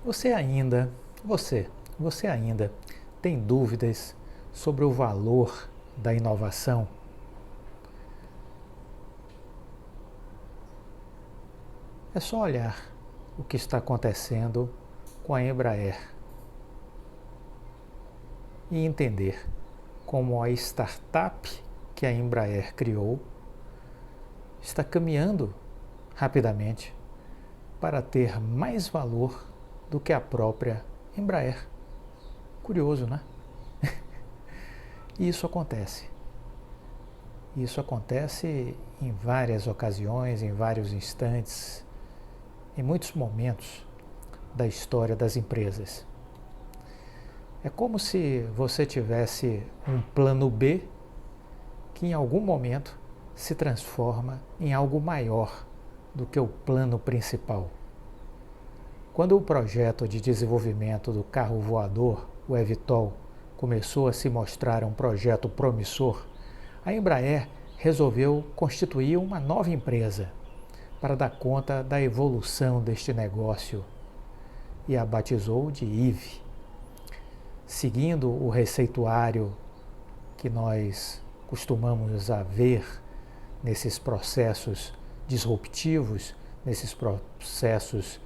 Você ainda, você ainda tem dúvidas sobre o valor da inovação? É só olhar o que está acontecendo com a Embraer e entender como a startup que a Embraer criou está caminhando rapidamente para ter mais valor do que a própria Embraer. Curioso, né? E isso acontece. Isso acontece em várias ocasiões, em vários instantes, em muitos momentos da história das empresas. É como se você tivesse um plano B que em algum momento se transforma em algo maior do que o plano principal. Quando o projeto de desenvolvimento do carro voador, o eVTOL, começou a se mostrar um projeto promissor, a Embraer resolveu constituir uma nova empresa para dar conta da evolução deste negócio e a batizou de IVE. Seguindo o receituário que nós costumamos a ver nesses processos disruptivos, nesses processos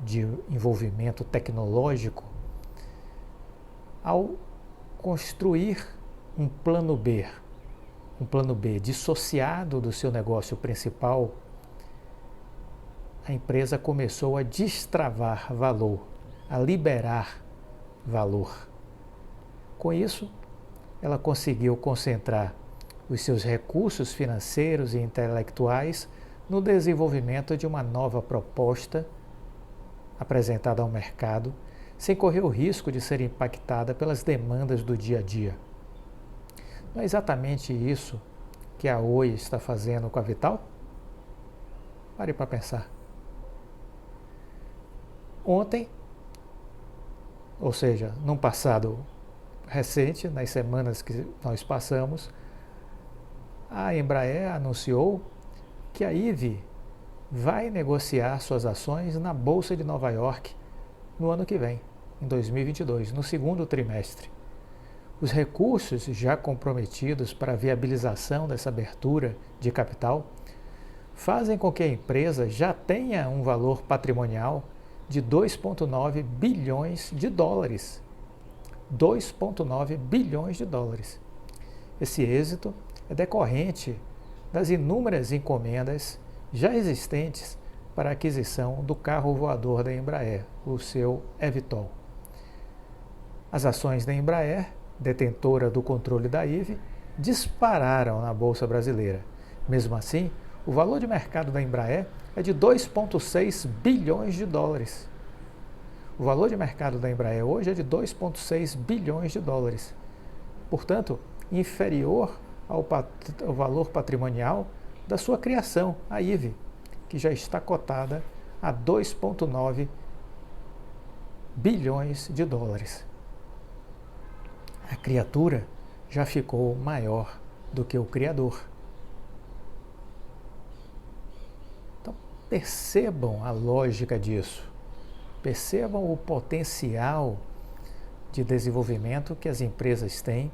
de envolvimento tecnológico, ao construir um plano B dissociado do seu negócio principal, a empresa começou a destravar valor, a liberar valor. Com isso, ela conseguiu concentrar os seus recursos financeiros e intelectuais no desenvolvimento de uma nova proposta apresentada ao mercado, sem correr o risco de ser impactada pelas demandas do dia a dia. Não é exatamente isso que a Oi está fazendo com a Vital? Pare para pensar. Ontem, ou seja, num passado recente, nas semanas que nós passamos, a Embraer anunciou que a IVE vai negociar suas ações na Bolsa de Nova York no ano que vem, em 2022, no segundo trimestre. Os recursos já comprometidos para a viabilização dessa abertura de capital fazem com que a empresa já tenha um valor patrimonial de 2,9 bilhões de dólares. 2,9 bilhões de dólares. Esse êxito é decorrente das inúmeras encomendas já existentes para a aquisição do carro voador da Embraer, o seu eVTOL. As ações da Embraer, detentora do controle da IVE, dispararam na Bolsa Brasileira. Mesmo assim, o valor de mercado da Embraer é de 2,6 bilhões de dólares. O valor de mercado da Embraer hoje é de 2,6 bilhões de dólares. Portanto, inferior ao valor patrimonial da sua criação, a IVE, que já está cotada a 2,9 bilhões de dólares. A criatura já ficou maior do que o criador. Então, percebam a lógica disso. Percebam o potencial de desenvolvimento que as empresas têm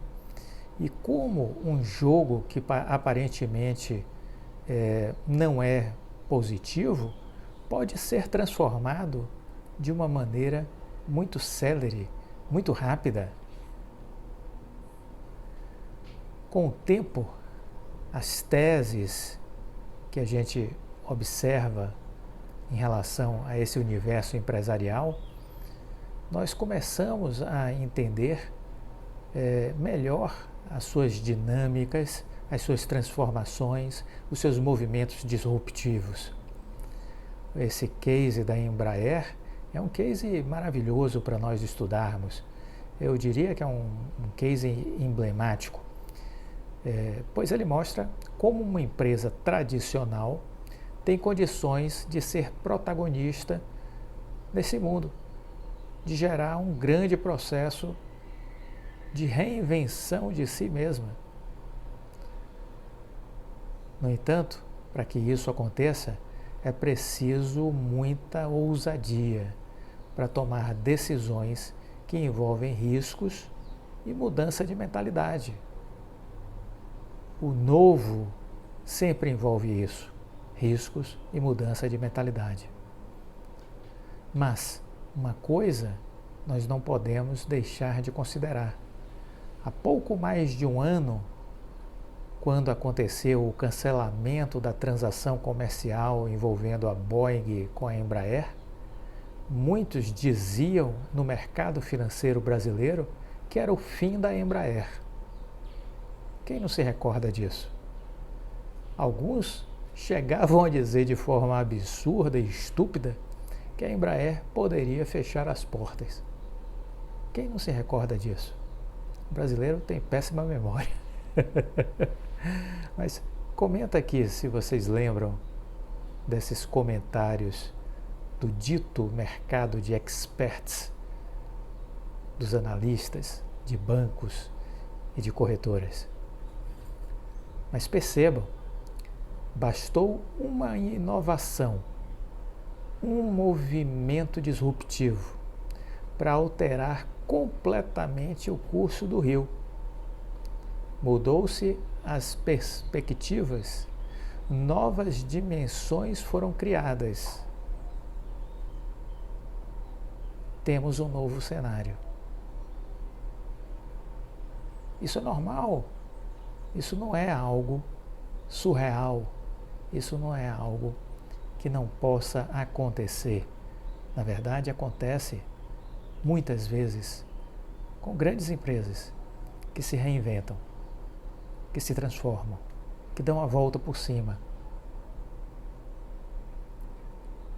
e como um jogo que aparentemente não é positivo pode ser transformado de uma maneira muito célere, muito rápida. Com o tempo, as teses que a gente observa em relação a esse universo empresarial, nós começamos a entender melhor as suas dinâmicas, as suas transformações, os seus movimentos disruptivos. Esse case da Embraer é um case maravilhoso para nós estudarmos. Eu diria que é um case emblemático, pois ele mostra como uma empresa tradicional tem condições de ser protagonista nesse mundo, de gerar um grande processo de reinvenção de si mesma. No entanto, para que isso aconteça, é preciso muita ousadia, para tomar decisões que envolvem riscos e mudança de mentalidade. O novo sempre envolve isso, riscos e mudança de mentalidade. Mas uma coisa nós não podemos deixar de considerar. Há pouco mais de um ano, quando aconteceu o cancelamento da transação comercial envolvendo a Boeing com a Embraer, muitos diziam no mercado financeiro brasileiro que era o fim da Embraer. Quem não se recorda disso? Alguns chegavam a dizer de forma absurda e estúpida que a Embraer poderia fechar as portas. Quem não se recorda disso? O brasileiro tem péssima memória. Mas comenta aqui se vocês lembram desses comentários do dito mercado de experts, dos analistas, de bancos e de corretoras. Mas percebam, bastou uma inovação, um movimento disruptivo para alterar completamente o curso do rio. Mudou-se as perspectivas, novas dimensões foram criadas. Temos um novo cenário. Isso é normal. Isso não é algo surreal. Isso não é algo que não possa acontecer. Na verdade, acontece muitas vezes com grandes empresas que se reinventam, que se transformam, que dão a volta por cima.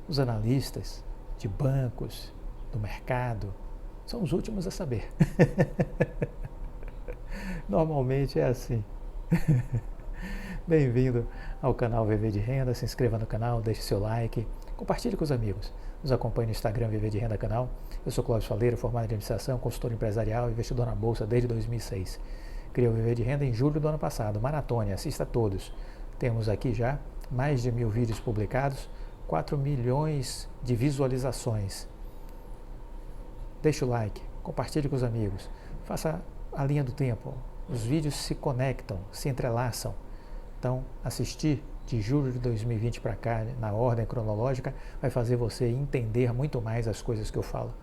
Os analistas de bancos, do mercado, são os últimos a saber. Normalmente é assim. Bem-vindo ao canal Viver de Renda, se inscreva no canal, deixe seu like, compartilhe com os amigos. Nos acompanhe no Instagram Viver de Renda Canal. Eu sou Cláudio Faleiro, formado em administração, consultor empresarial e investidor na Bolsa desde 2006. Criei o Viver de Renda em julho do ano passado. Maratone, assista a todos. Temos aqui já mais de 1000 vídeos publicados, 4 milhões de visualizações. Deixe o like, compartilhe com os amigos, faça a linha do tempo. Os vídeos se conectam, se entrelaçam. Então, assistir de julho de 2020 para cá, na ordem cronológica, vai fazer você entender muito mais as coisas que eu falo.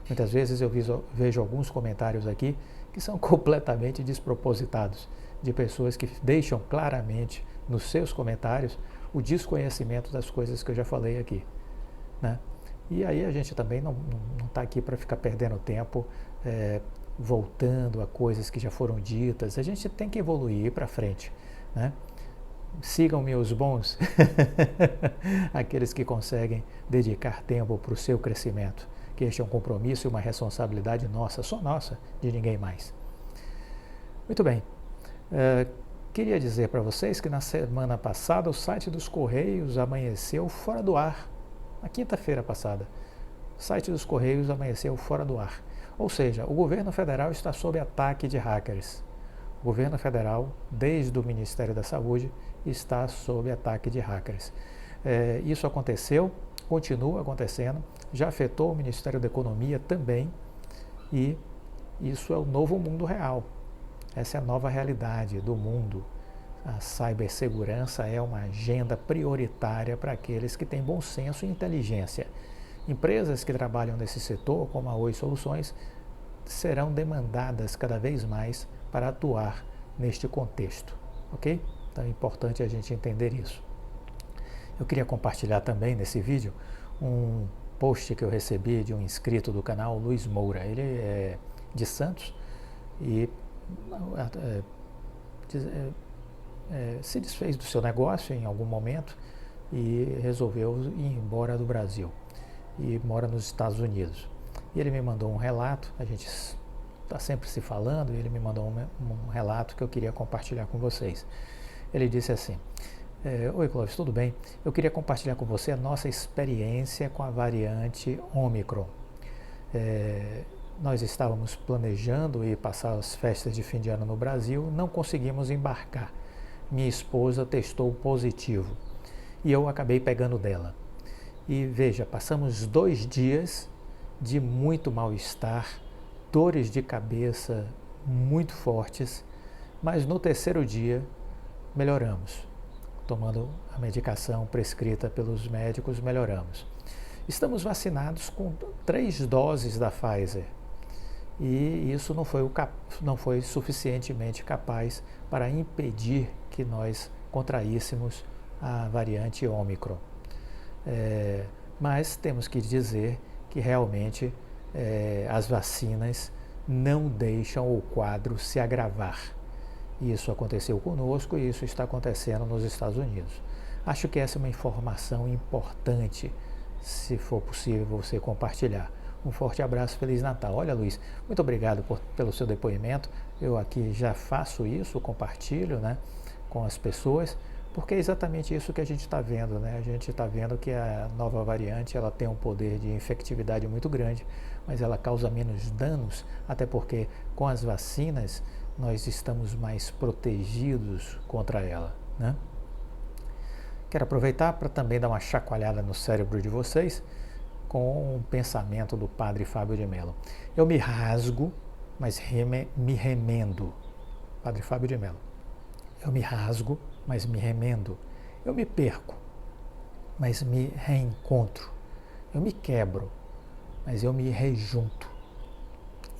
Muitas vezes eu vejo alguns comentários aqui que são completamente despropositados, de pessoas que deixam claramente nos seus comentários o desconhecimento das coisas que eu já falei aqui, né? E aí a gente também não está aqui para ficar perdendo tempo voltando a coisas que já foram ditas. A gente tem que evoluir para frente, né? Sigam-me os bons, aqueles que conseguem dedicar tempo para o seu crescimento, que este é um compromisso e uma responsabilidade nossa, só nossa, de ninguém mais. Muito bem, queria dizer para vocês que na semana passada o site dos Correios amanheceu fora do ar. Na quinta-feira passada, o site dos Correios amanheceu fora do ar. Ou seja, o governo federal está sob ataque de hackers. O governo federal, desde o Ministério da Saúde, está sob ataque de hackers. Isso aconteceu, continua acontecendo, já afetou o Ministério da Economia também, e isso é o novo mundo real. Essa é a nova realidade do mundo. A cibersegurança é uma agenda prioritária para aqueles que têm bom senso e inteligência. Empresas que trabalham nesse setor, como a Oi Soluções, serão demandadas cada vez mais para atuar neste contexto, ok? Então é importante a gente entender isso. Eu queria compartilhar também nesse vídeo um post que eu recebi de um inscrito do canal, Luiz Moura. Ele é de Santos e se desfez do seu negócio em algum momento e resolveu ir embora do Brasil e mora nos Estados Unidos. E ele me mandou um relato, a gente está sempre se falando, e ele me mandou um relato que eu queria compartilhar com vocês. Ele disse assim: Oi Clóvis, tudo bem? Eu queria compartilhar com você a nossa experiência com a variante Ômicron. Nós estávamos planejando ir passar as festas de fim de ano no Brasil, não conseguimos embarcar. Minha esposa testou positivo e eu acabei pegando dela. E veja, passamos 2 dias de muito mal-estar, dores de cabeça muito fortes, mas no terceiro dia melhoramos. Tomando a medicação prescrita pelos médicos, melhoramos. Estamos vacinados com 3 doses da Pfizer e isso não foi suficientemente capaz para impedir que nós contraíssemos a variante Ômicron. Mas temos que dizer que realmente as vacinas não deixam o quadro se agravar. Isso aconteceu conosco e isso está acontecendo nos Estados Unidos. Acho que essa é uma informação importante, se for possível você compartilhar. Um forte abraço, Feliz Natal. Olha, Luiz, muito obrigado pelo seu depoimento. Eu aqui já faço isso, compartilho, né, com as pessoas, porque é exatamente isso que a gente está vendo, né? A gente está vendo que a nova variante ela tem um poder de infectividade muito grande, mas ela causa menos danos, até porque com as vacinas nós estamos mais protegidos contra ela, né? Quero aproveitar para também dar uma chacoalhada no cérebro de vocês com um pensamento do padre Fábio de Mello. Eu me rasgo, mas me remendo. Padre Fábio de Mello. Eu me rasgo, mas me remendo. Eu me perco, mas me reencontro. Eu me quebro, mas eu me rejunto.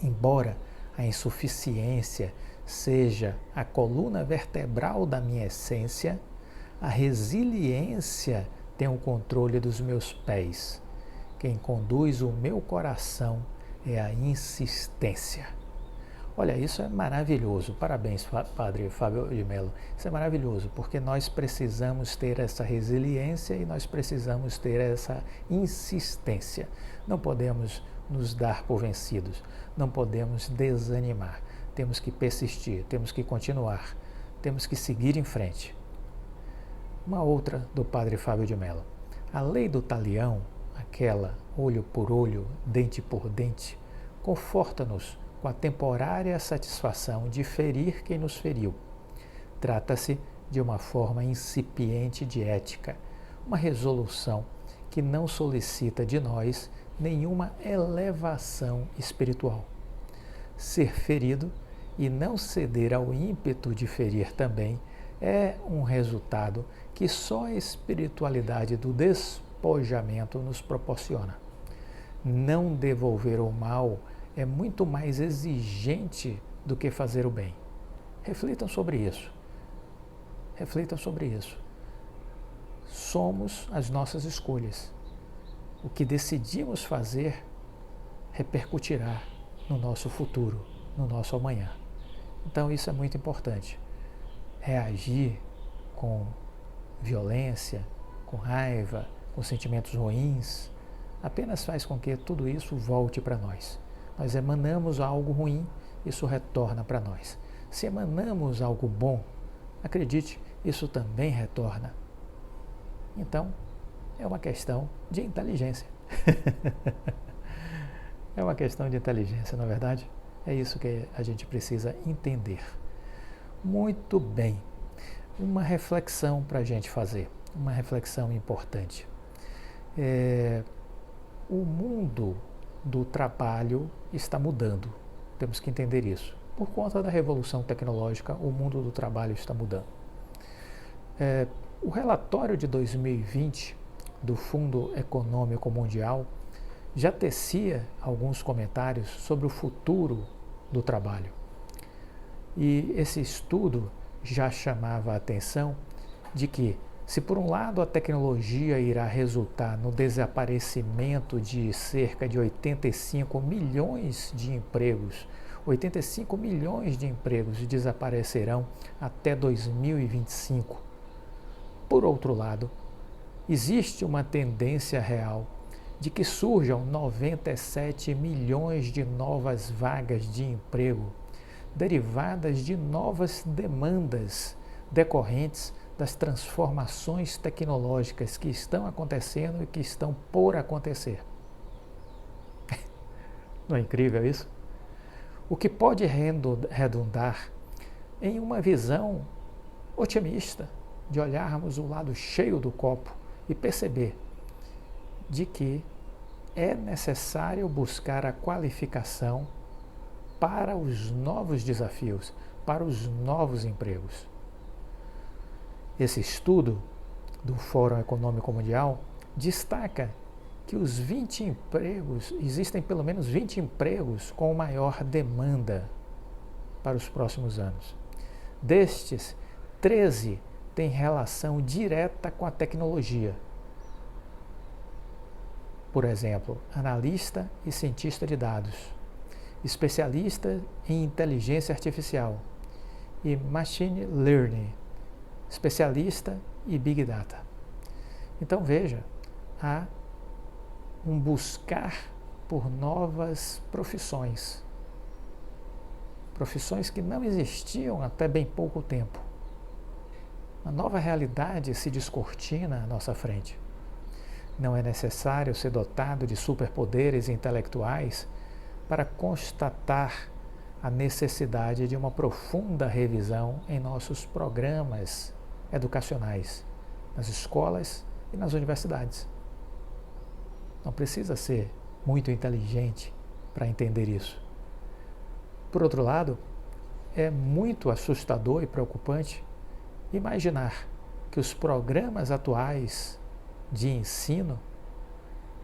Embora a insuficiência seja a coluna vertebral da minha essência, a resiliência tem o controle dos meus pés. Quem conduz o meu coração é a insistência. Olha, isso é maravilhoso. Parabéns, Padre Fábio de Mello. Isso é maravilhoso, porque nós precisamos ter essa resiliência e nós precisamos ter essa insistência. Não podemos nos dar por vencidos, não podemos desanimar. Temos que persistir, temos que continuar, temos que seguir em frente. Uma outra do Padre Fábio de Mello. A lei do talião, aquela olho por olho, dente por dente, conforta-nos com a temporária satisfação de ferir quem nos feriu. Trata-se de uma forma incipiente de ética, uma resolução que não solicita de nós nenhuma elevação espiritual. Ser ferido e não ceder ao ímpeto de ferir também é um resultado que só a espiritualidade do despojamento nos proporciona. Não devolver o mal é muito mais exigente do que fazer o bem. Reflitam sobre isso. Reflitam sobre isso. Somos as nossas escolhas. O que decidimos fazer repercutirá no nosso futuro, no nosso amanhã. Então isso é muito importante. Reagir com violência, com raiva, com sentimentos ruins, apenas faz com que tudo isso volte para nós. Nós emanamos algo ruim, isso retorna para nós. Se emanamos algo bom, acredite, isso também retorna. Então, é uma questão de inteligência. É uma questão de inteligência, não é verdade? É isso que a gente precisa entender. Muito bem. Uma reflexão para a gente fazer, uma reflexão importante. O mundo do trabalho está mudando, temos que entender isso. Por conta da revolução tecnológica, o mundo do trabalho está mudando. O relatório de 2020 do Fundo Econômico Mundial já tecia alguns comentários sobre o futuro do trabalho. E esse estudo já chamava a atenção de que, se por um lado a tecnologia irá resultar no desaparecimento de cerca de 85 milhões de empregos, 85 milhões de empregos desaparecerão até 2025. Por outro lado, existe uma tendência real de que surjam 97 milhões de novas vagas de emprego, derivadas de novas demandas decorrentes das transformações tecnológicas que estão acontecendo e que estão por acontecer. Não é incrível isso? O que pode redundar em uma visão otimista, de olharmos o lado cheio do copo e perceber de que é necessário buscar a qualificação para os novos desafios, para os novos empregos. Esse estudo do Fórum Econômico Mundial destaca que os 20 empregos, existem pelo menos 20 empregos com maior demanda para os próximos anos. Destes, 13 têm relação direta com a tecnologia. Por exemplo, analista e cientista de dados, especialista em inteligência artificial e machine learning, especialista em big data. Então veja, há um buscar por novas profissões, profissões que não existiam até bem pouco tempo. Uma nova realidade se descortina à nossa frente. Não é necessário ser dotado de superpoderes intelectuais para constatar a necessidade de uma profunda revisão em nossos programas educacionais, nas escolas e nas universidades. Não precisa ser muito inteligente para entender isso. Por outro lado, é muito assustador e preocupante imaginar que os programas atuais de ensino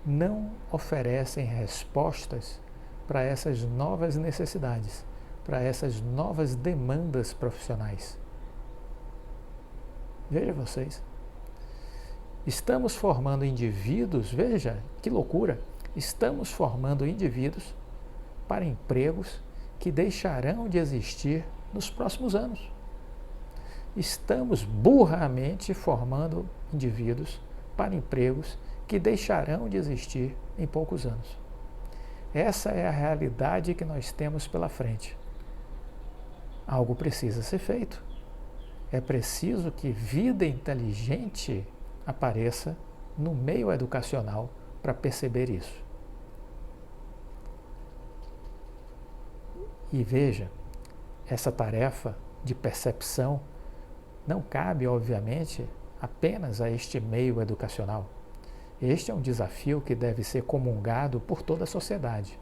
não oferecem respostas para essas novas necessidades, para essas novas demandas profissionais. Veja vocês, estamos formando indivíduos, veja que loucura, estamos formando indivíduos para empregos que deixarão de existir nos próximos anos. Estamos burramente formando indivíduos para empregos que deixarão de existir em poucos anos. Essa é a realidade que nós temos pela frente. Algo precisa ser feito. É preciso que vida inteligente apareça no meio educacional para perceber isso. E veja, essa tarefa de percepção não cabe, obviamente, apenas a este meio educacional. Este é um desafio que deve ser comungado por toda a sociedade.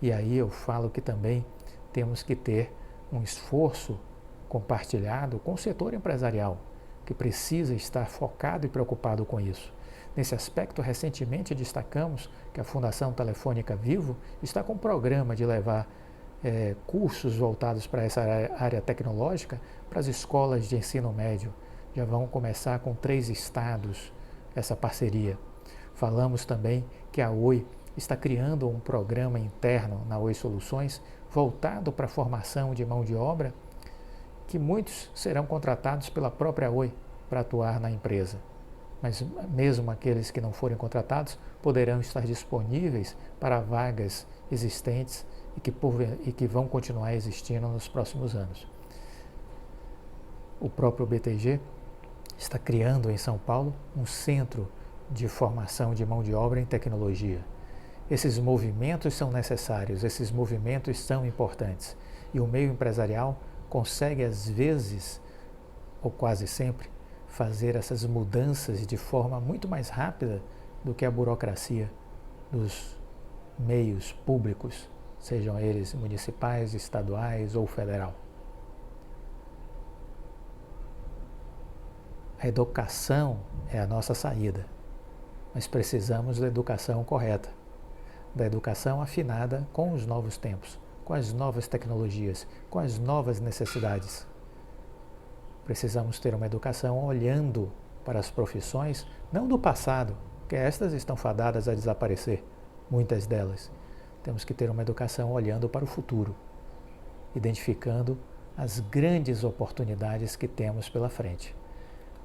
E aí eu falo que também temos que ter um esforço compartilhado com o setor empresarial, que precisa estar focado e preocupado com isso. Nesse aspecto, recentemente destacamos que a Fundação Telefônica Vivo está com um programa de levar cursos voltados para essa área tecnológica para as escolas de ensino médio. Já vão começar com 3 estados essa parceria. Falamos também que a Oi está criando um programa interno na Oi Soluções voltado para a formação de mão de obra, que muitos serão contratados pela própria Oi para atuar na empresa. Mas mesmo aqueles que não forem contratados poderão estar disponíveis para vagas existentes e que vão continuar existindo nos próximos anos. O próprio BTG está criando em São Paulo um centro de formação de mão de obra em tecnologia. Esses movimentos são necessários, esses movimentos são importantes. E o meio empresarial consegue, às vezes, ou quase sempre, fazer essas mudanças de forma muito mais rápida do que a burocracia dos meios públicos, sejam eles municipais, estaduais ou federal. A educação é a nossa saída, mas precisamos da educação correta, da educação afinada com os novos tempos, com as novas tecnologias, com as novas necessidades. Precisamos ter uma educação olhando para as profissões, não do passado, que estas estão fadadas a desaparecer, muitas delas. Temos que ter uma educação olhando para o futuro, identificando as grandes oportunidades que temos pela frente.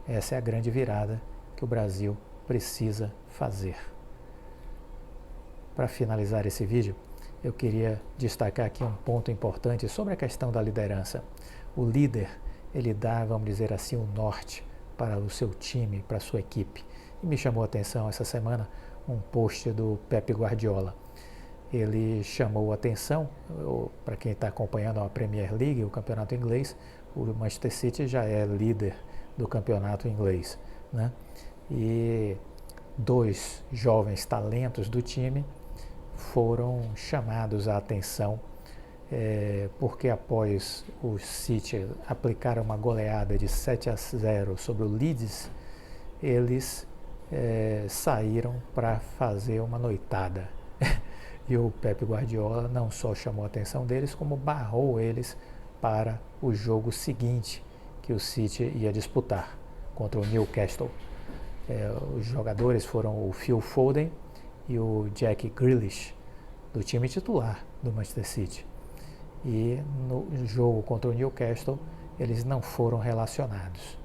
Essa é a grande virada que o Brasil precisa fazer. Para finalizar esse vídeo, eu queria destacar aqui um ponto importante sobre a questão da liderança. O líder, ele dá, vamos dizer assim, o norte para o seu time, para a sua equipe. E me chamou a atenção essa semana um post do Pep Guardiola. Ele chamou a atenção, para quem está acompanhando a Premier League, o campeonato inglês, o Manchester City já é líder do campeonato inglês, né? E dois jovens talentos do time foram chamados a atenção porque após o City aplicar uma goleada de 7-0 sobre o Leeds, eles saíram para fazer uma noitada. E o Pep Guardiola não só chamou a atenção deles, como barrou eles para o jogo seguinte que o City ia disputar contra o Newcastle. Os jogadores foram o Phil Foden e o Jack Grealish, do time titular do Manchester City. E no jogo contra o Newcastle, eles não foram relacionados.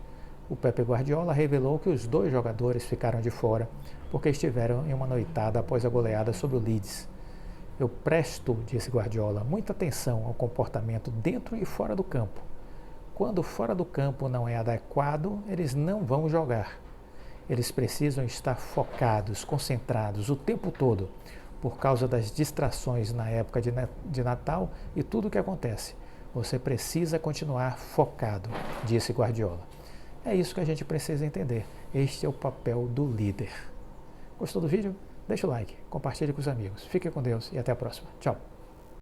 O Pep Guardiola revelou que os dois jogadores ficaram de fora porque estiveram em uma noitada após a goleada sobre o Leeds. Eu presto, disse Guardiola, muita atenção ao comportamento dentro e fora do campo. Quando fora do campo não é adequado, eles não vão jogar. Eles precisam estar focados, concentrados o tempo todo, por causa das distrações na época de Natal e tudo o que acontece. Você precisa continuar focado, disse Guardiola. É isso que a gente precisa entender. Este é o papel do líder. Gostou do vídeo? Deixa o like, compartilhe com os amigos. Fique com Deus e até a próxima. Tchau.